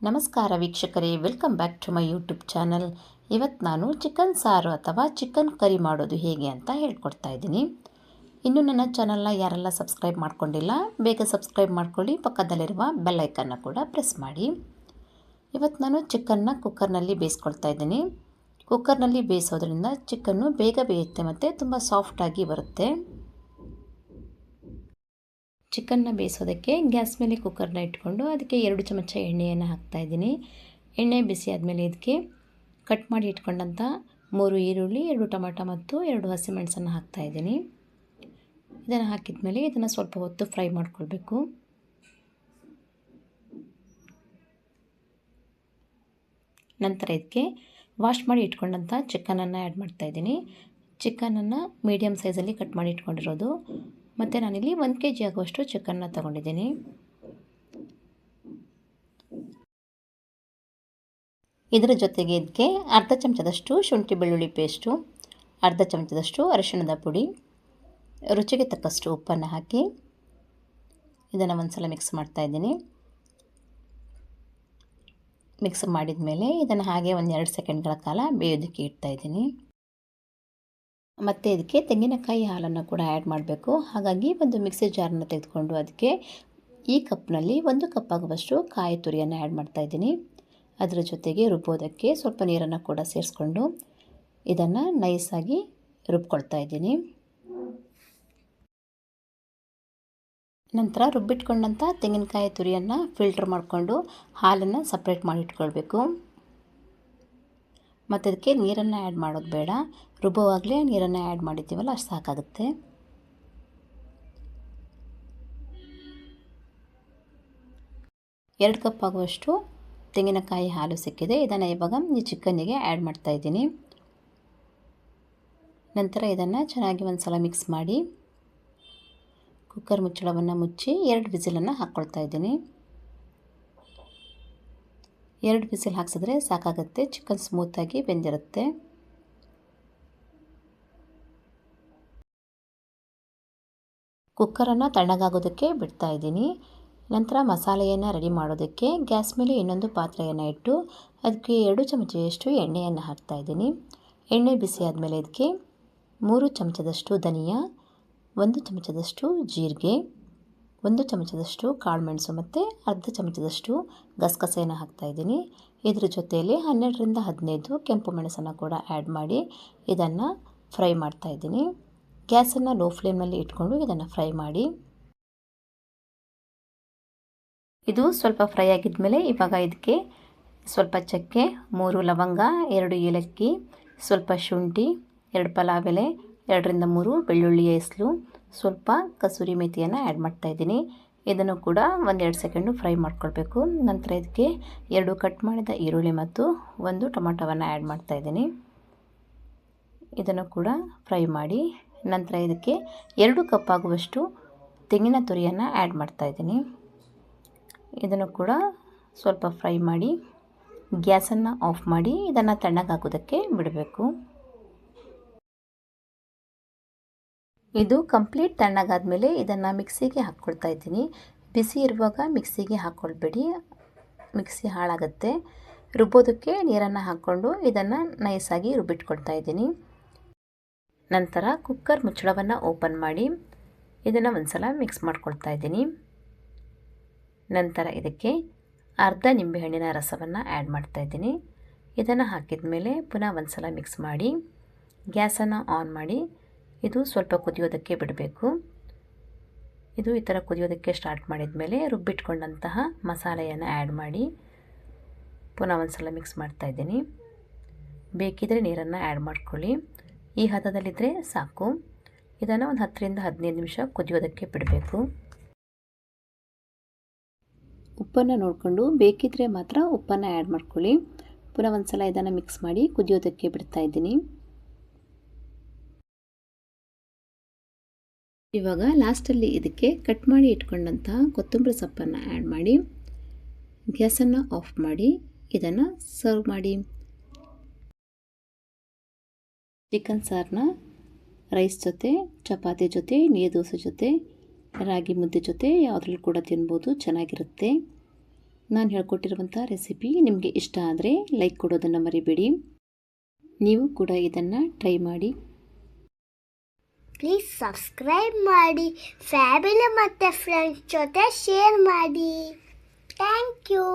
ನಮಸ್ಕಾರ ವೀಕ್ಷಕರೇ, welcome back to my YouTube channel. ಇವತ್ತು ನಾನು ಚಿಕನ್ ಸಾರು ಅಥವಾ ಚಿಕನ್ ಕರಿ ಮಾಡೋದು ಹೇಗೆ ಅಂತ ಹೇಳ್ಕೊಡ್ತಾ ಇದ್ದೀನಿ. ಇನ್ನೂ ನನ್ನ ಚಾನಲ್ನ ಯಾರೆಲ್ಲ ಸಬ್ಸ್ಕ್ರೈಬ್ ಮಾಡ್ಕೊಂಡಿಲ್ಲ ಬೇಗ ಸಬ್ಸ್ಕ್ರೈಬ್ ಮಾಡ್ಕೊಳ್ಳಿ, ಪಕ್ಕದಲ್ಲಿರುವ ಬೆಲ್ ಐಕನ್ನ ಕೂಡ ಪ್ರೆಸ್ ಮಾಡಿ. ಇವತ್ತು ನಾನು ಚಿಕನ್ನ ಕುಕ್ಕರ್ನಲ್ಲಿ ಬೇಯಿಸ್ಕೊಳ್ತಾ ಇದ್ದೀನಿ. ಕುಕ್ಕರ್ನಲ್ಲಿ ಬೇಯಿಸೋದ್ರಿಂದ ಚಿಕನ್ನು ಬೇಗ ಬೇಯುತ್ತೆ ಮತ್ತು ತುಂಬ ಸಾಫ್ಟಾಗಿ ಬರುತ್ತೆ. ಚಿಕನ್ನ ಬೇಯಿಸೋದಕ್ಕೆ ಗ್ಯಾಸ್ ಮೇಲೆ ಕುಕ್ಕರ್ನ ಇಟ್ಕೊಂಡು ಅದಕ್ಕೆ 2 ಚಮಚ ಎಣ್ಣೆಯನ್ನು ಹಾಕ್ತಾಯಿದ್ದೀನಿ. ಎಣ್ಣೆ ಬಿಸಿ ಆದಮೇಲೆ ಇದಕ್ಕೆ ಕಟ್ ಮಾಡಿ ಇಟ್ಕೊಂಡಂಥ 3 ಈರುಳ್ಳಿ, 2 ಟೊಮೆಟೊ ಮತ್ತು 2 ಹಸಿಮೆಣಸನ್ನು ಹಾಕ್ತಾಯಿದ್ದೀನಿ. ಇದನ್ನು ಹಾಕಿದ ಮೇಲೆ ಇದನ್ನು ಸ್ವಲ್ಪ ಹೊತ್ತು ಫ್ರೈ ಮಾಡ್ಕೊಳ್ಬೇಕು. ನಂತರ ಇದಕ್ಕೆ ವಾಶ್ ಮಾಡಿ ಇಟ್ಕೊಂಡಂಥ ಚಿಕನನ್ನು ಆ್ಯಡ್ ಮಾಡ್ತಾಯಿದ್ದೀನಿ. ಚಿಕನನ್ನು ಮೀಡಿಯಮ್ ಸೈಜಲ್ಲಿ ಕಟ್ ಮಾಡಿ ಇಟ್ಕೊಂಡಿರೋದು. ಮತ್ತು ನಾನಿಲ್ಲಿ 1 kg ಆಗುವಷ್ಟು ಚಿಕನ್ನ ತಗೊಂಡಿದ್ದೀನಿ. ಇದರ ಜೊತೆಗೆ ಇದಕ್ಕೆ ಅರ್ಧ ಚಮಚದಷ್ಟು ಶುಂಠಿ ಬೆಳ್ಳುಳ್ಳಿ ಪೇಸ್ಟು, ಅರ್ಧ ಚಮಚದಷ್ಟು ಅರಿಶಿಣದ ಪುಡಿ, ರುಚಿಗೆ ತಕ್ಕಷ್ಟು ಉಪ್ಪನ್ನು ಹಾಕಿ ಇದನ್ನು ಒಂದು ಸಲ ಮಿಕ್ಸ್ ಮಾಡ್ತಾಯಿದ್ದೀನಿ. ಮಿಕ್ಸ್ ಮಾಡಿದ ಮೇಲೆ ಇದನ್ನು ಹಾಗೆ 1-2 ಸೆಕೆಂಡ್ಗಳ ಕಾಲ ಬೇಯೋದಕ್ಕೆ ಇಡ್ತಾಯಿದ್ದೀನಿ. ಮತ್ತು ಇದಕ್ಕೆ ತೆಂಗಿನಕಾಯಿ ಹಾಲನ್ನು ಕೂಡ ಆ್ಯಡ್ ಮಾಡಬೇಕು. ಹಾಗಾಗಿ ಒಂದು ಮಿಕ್ಸಿ ಜಾರನ್ನು ತೆಗೆದುಕೊಂಡು ಅದಕ್ಕೆ ಈ ಕಪ್ನಲ್ಲಿ 1 ಕಪ್ ಆಗುವಷ್ಟು ಕಾಯಿ ತುರಿಯನ್ನು ಆ್ಯಡ್ ಮಾಡ್ತಾಯಿದ್ದೀನಿ. ಅದರ ಜೊತೆಗೆ ರುಬ್ಬೋದಕ್ಕೆ ಸ್ವಲ್ಪ ನೀರನ್ನು ಕೂಡ ಸೇರಿಸ್ಕೊಂಡು ಇದನ್ನು ನೈಸಾಗಿ ರುಬ್ಕೊಳ್ತಾ ಇದ್ದೀನಿ. ನಂತರ ರುಬ್ಬಿಟ್ಕೊಂಡಂಥ ತೆಂಗಿನಕಾಯಿ ತುರಿಯನ್ನು ಫಿಲ್ಟರ್ ಮಾಡಿಕೊಂಡು ಹಾಲನ್ನು ಸಪ್ರೇಟ್ ಮಾಡಿಟ್ಕೊಳ್ಬೇಕು. ಮತ್ತು ಅದಕ್ಕೆ ನೀರನ್ನು ಆ್ಯಡ್ ಮಾಡೋದು ಬೇಡ, ರುಬ್ಬುವಾಗಲೇ ನೀರನ್ನು ಆ್ಯಡ್ ಮಾಡಿದ್ದೀವಲ್ಲ ಅಷ್ಟು ಸಾಕಾಗುತ್ತೆ. ಎರಡು ಕಪ್ ಆಗುವಷ್ಟು ತೆಂಗಿನಕಾಯಿ ಹಾಲು ಸಿಕ್ಕಿದೆ. ಇದನ್ನು ಇವಾಗ ಈ ಚಿಕನ್ನಿಗೆ ಆ್ಯಡ್ ಮಾಡ್ತಾಯಿದ್ದೀನಿ. ನಂತರ ಇದನ್ನು ಚೆನ್ನಾಗಿ ಒಂದು ಸಲ ಮಿಕ್ಸ್ ಮಾಡಿ ಕುಕ್ಕರ್ ಮುಚ್ಚಳವನ್ನು ಮುಚ್ಚಿ 2 ವಿಸಿಲನ್ನು ಹಾಕ್ಕೊಳ್ತಾ ಇದ್ದೀನಿ. 2 ವಿಸಿಲ್ ಹಾಕ್ಸಿದ್ರೆ ಸಾಕಾಗುತ್ತೆ, ಚಿಕನ್ ಸ್ಮೂತಾಗಿ ಬೆಂದಿರುತ್ತೆ. ಕುಕ್ಕರನ್ನು ತಣ್ಣಗಾಗೋದಕ್ಕೆ ಬಿಡ್ತಾ ಇದ್ದೀನಿ. ನಂತರ ಮಸಾಲೆಯನ್ನು ರೆಡಿ ಮಾಡೋದಕ್ಕೆ ಗ್ಯಾಸ್ ಮೇಲೆ ಇನ್ನೊಂದು ಪಾತ್ರೆಯನ್ನು ಇಟ್ಟು ಅದಕ್ಕೆ 2 ಚಮಚದಷ್ಟು ಎಣ್ಣೆಯನ್ನು ಹಾಕ್ತಾಯಿದ್ದೀನಿ. ಎಣ್ಣೆ ಬಿಸಿ ಆದಮೇಲೆ ಇದಕ್ಕೆ 3 ಚಮಚದಷ್ಟು ಧನಿಯಾ, 1 ಚಮಚದಷ್ಟು ಜೀರಿಗೆ, 1 ಚಮಚದಷ್ಟು ಕಾಳುಮೆಣಸು ಮತ್ತು ಅರ್ಧ ಚಮಚದಷ್ಟು ಗಸಗಸೆಯನ್ನು ಹಾಕ್ತಾಯಿದ್ದೀನಿ. ಇದ್ರ ಜೊತೆಯಲ್ಲಿ 12ರಿಂದ 15 ಕೆಂಪು ಮೆಣಸನ್ನು ಕೂಡ ಆ್ಯಡ್ ಮಾಡಿ ಇದನ್ನು ಫ್ರೈ ಮಾಡ್ತಾಯಿದ್ದೀನಿ. ಗ್ಯಾಸನ್ನು ಲೋ ಫ್ಲೇಮ್ನಲ್ಲಿ ಇಟ್ಕೊಂಡು ಇದನ್ನು ಫ್ರೈ ಮಾಡಿ. ಇದು ಸ್ವಲ್ಪ ಫ್ರೈ ಆಗಿದ ಮೇಲೆ ಇವಾಗ ಇದಕ್ಕೆ ಸ್ವಲ್ಪ ಚಕ್ಕೆ, 3 ಲವಂಗ, 2 ಏಲಕ್ಕಿ, ಸ್ವಲ್ಪ ಶುಂಠಿ, 2 ಪಲಾವ್ ಎಲೆ, 2ರಿಂದ 3 ಬೆಳ್ಳುಳ್ಳಿ ಎಸಳು, ಸ್ವಲ್ಪ ಕಸೂರಿ ಮೆಥಿಯನ್ನು ಆ್ಯಡ್ ಮಾಡ್ತಾಯಿದ್ದೀನಿ. ಇದನ್ನು ಕೂಡ 1-2 ಸೆಕೆಂಡು ಫ್ರೈ ಮಾಡ್ಕೊಳ್ಬೇಕು. ನಂತರ ಇದಕ್ಕೆ 2 ಕಟ್ ಮಾಡಿದ ಈರುಳ್ಳಿ ಮತ್ತು 1 ಟೊಮೆಟೊವನ್ನು ಆ್ಯಡ್ ಮಾಡ್ತಾಯಿದ್ದೀನಿ. ಇದನ್ನು ಕೂಡ ಫ್ರೈ ಮಾಡಿ ನಂತರ ಇದಕ್ಕೆ 2 ಕಪ್ ಆಗುವಷ್ಟು ತೆಂಗಿನ ತುರಿಯನ್ನು ಆ್ಯಡ್ ಮಾಡ್ತಾಯಿದ್ದೀನಿ. ಇದನ್ನು ಕೂಡ ಸ್ವಲ್ಪ ಫ್ರೈ ಮಾಡಿ ಗ್ಯಾಸನ್ನು ಆಫ್ ಮಾಡಿ ಇದನ್ನು ತಣ್ಣಗಾಗೋದಕ್ಕೆ ಬಿಡಬೇಕು. ಇದು ಕಂಪ್ಲೀಟ್ ತಣ್ಣಗಾದ ಮೇಲೆ ಇದನ್ನು ಮಿಕ್ಸಿಗೆ ಹಾಕ್ಕೊಳ್ತಾ ಇದ್ದೀನಿ. ಬಿಸಿ ಇರುವಾಗ ಮಿಕ್ಸಿಗೆ ಹಾಕ್ಕೊಳ್ಬೇಡಿ, ಮಿಕ್ಸಿ ಹಾಳಾಗುತ್ತೆ. ರುಬ್ಬೋದಕ್ಕೆ ನೀರನ್ನು ಹಾಕ್ಕೊಂಡು ಇದನ್ನು ನೈಸಾಗಿ ರುಬ್ಬಿಟ್ಕೊಳ್ತಾ ಇದ್ದೀನಿ. ನಂತರ ಕುಕ್ಕರ್ ಮುಚ್ಚಳವನ್ನು ಓಪನ್ ಮಾಡಿ ಇದನ್ನು ಒಂದು ಸಲ ಮಿಕ್ಸ್ ಮಾಡ್ಕೊಳ್ತಾ ಇದ್ದೀನಿ. ನಂತರ ಇದಕ್ಕೆ ಅರ್ಧ ನಿಂಬೆಹಣ್ಣಿನ ರಸವನ್ನು ಆ್ಯಡ್ ಮಾಡ್ತಾಯಿದ್ದೀನಿ. ಇದನ್ನು ಹಾಕಿದ ಮೇಲೆ ಪುನಃ ಒಂದು ಸಲ ಮಿಕ್ಸ್ ಮಾಡಿ ಗ್ಯಾಸನ್ನು ಆನ್ ಮಾಡಿ ಇದು ಸ್ವಲ್ಪ ಕುದಿಯೋದಕ್ಕೆ ಬಿಡಬೇಕು. ಇದು ಈ ಥರ ಕುದಿಯೋದಕ್ಕೆ ಸ್ಟಾರ್ಟ್ ಮಾಡಿದ ಮೇಲೆ ರುಬ್ಬಿಟ್ಕೊಂಡಂತಹ ಮಸಾಲೆಯನ್ನು ಆ್ಯಡ್ ಮಾಡಿ ಪುನಃ ಒಂದು ಸಲ ಮಿಕ್ಸ್ ಮಾಡ್ತಾಯಿದ್ದೀನಿ. ಬೇಕಿದ್ದರೆ ನೀರನ್ನು ಆ್ಯಡ್ ಮಾಡ್ಕೊಳ್ಳಿ. ಈ ಹದದಲ್ಲಿದ್ದರೆ ಸಾಕು. ಇದನ್ನು ಒಂದು 10ರಿಂದ 15 ನಿಮಿಷ ಕುದಿಯೋದಕ್ಕೆ ಬಿಡಬೇಕು. ಉಪ್ಪನ್ನು ನೋಡಿಕೊಂಡು ಬೇಕಿದ್ದರೆ ಮಾತ್ರ ಉಪ್ಪನ್ನು ಆ್ಯಡ್ ಮಾಡ್ಕೊಳ್ಳಿ. ಪುನಃ ಒಂದು ಸಲ ಇದನ್ನು ಮಿಕ್ಸ್ ಮಾಡಿ ಕುದಿಯೋದಕ್ಕೆ ಬಿಡ್ತಾಯಿದ್ದೀನಿ. ಇವಾಗ ಲಾಸ್ಟಲ್ಲಿ ಇದಕ್ಕೆ ಕಟ್ ಮಾಡಿ ಇಟ್ಕೊಂಡಂತಹ ಕೊತ್ತಂಬರಿ ಸೊಪ್ಪನ್ನು ಆ್ಯಡ್ ಮಾಡಿ ಗ್ಯಾಸನ್ನು ಆಫ್ ಮಾಡಿ ಇದನ್ನು ಸರ್ವ್ ಮಾಡಿ. ಚಿಕನ್ ಸಾರನ್ನ ರೈಸ್ ಜೊತೆ, ಚಪಾತಿ ಜೊತೆ, ನೀರು ದೋಸೆ ಜೊತೆ, ರಾಗಿ ಮುದ್ದೆ ಜೊತೆ ಯಾವುದ್ರಲ್ಲಿ ಕೂಡ ತಿನ್ಬೋದು, ಚೆನ್ನಾಗಿರುತ್ತೆ. ನಾನು ಹೇಳ್ಕೊಟ್ಟಿರುವಂಥ ರೆಸಿಪಿ ನಿಮಗೆ ಇಷ್ಟ ಆದರೆ ಲೈಕ್ ಕೊಡೋದನ್ನು ಮರಿಬೇಡಿ. ನೀವು ಕೂಡ ಇದನ್ನು ಟ್ರೈ ಮಾಡಿ. ಪ್ಲೀಸ್ ಸಬ್ಸ್ಕ್ರೈಬ್ ಮಾಡಿ, ಫ್ಯಾಮಿಲಿ ಮತ್ತು ಫ್ರೆಂಡ್ಸ್ ಜೊತೆ ಶೇರ್ ಮಾಡಿ. Thank you.